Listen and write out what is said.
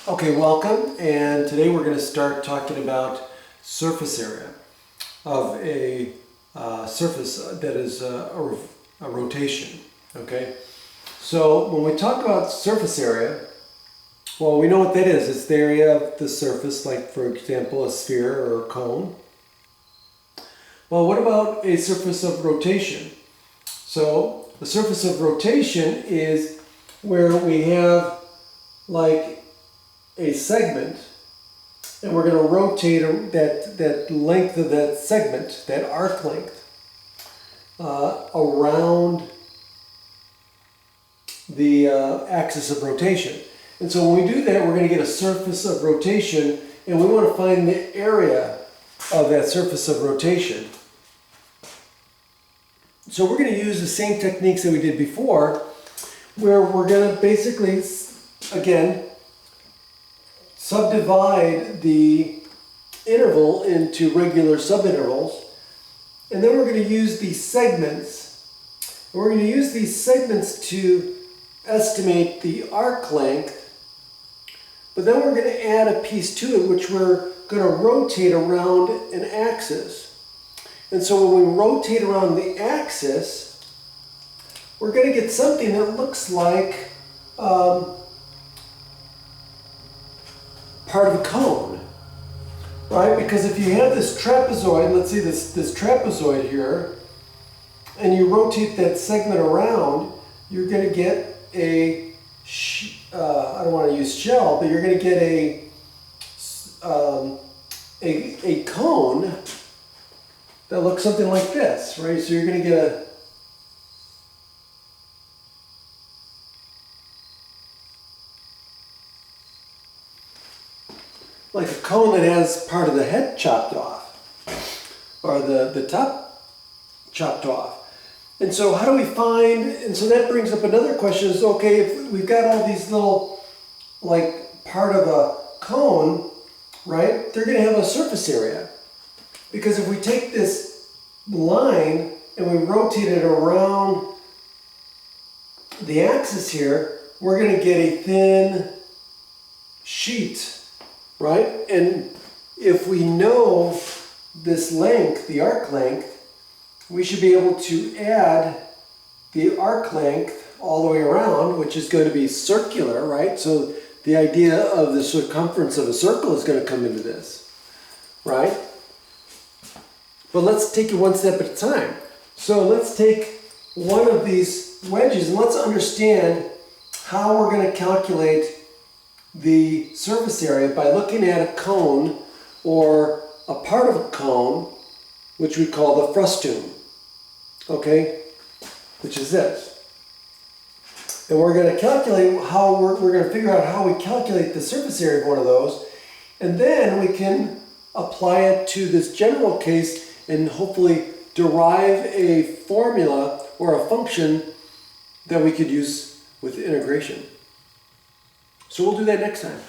Okay, welcome, and today we're going to start talking about surface area of a surface that is a rotation. Okay, so when we talk about surface area, well, we know what that is. It's the area of the surface, like for example a sphere or a cone. Well, what about a surface of rotation? So the surface of rotation is where we have like a segment, and we're going to rotate that length of that segment, that arc length, around the axis of rotation. And so when we do that, we're going to get a surface of rotation, and we want to find the area of that surface of rotation. So we're going to use the same techniques that we did before, where we're going to basically, again, subdivide the interval into regular subintervals, and then we're going to use these segments. And we're going to use these segments to estimate the arc length, but then we're going to add a piece to it which we're going to rotate around an axis. And so when we rotate around the axis, we're going to get something that looks like part of a cone, right? Because if you have this trapezoid, let's see this trapezoid here, and you rotate that segment around, you're going to get a, I don't want to use shell, but you're going to get a cone that looks something like this, right? So you're going to get like a cone that has part of the head chopped off, or the top chopped off. And so how do we find, and so that brings up another question is, okay, if we've got all these little, like part of a cone, right, they're going to have a surface area. Because if we take this line and we rotate it around the axis here, we're going to get a thin sheet, right? And if we know this length, the arc length, we should be able to add the arc length all the way around, which is going to be circular, right? So the idea of the circumference of a circle is going to come into this, right? But let's take it one step at a time. So let's take one of these wedges and let's understand how we're going to calculate the surface area by looking at a cone or a part of a cone, which we call the frustum, okay, which is this. And we're going to calculate how we're going to figure out how we calculate the surface area of one of those, and then we can apply it to this general case and hopefully derive a formula or a function that we could use with integration. So we'll do that next time.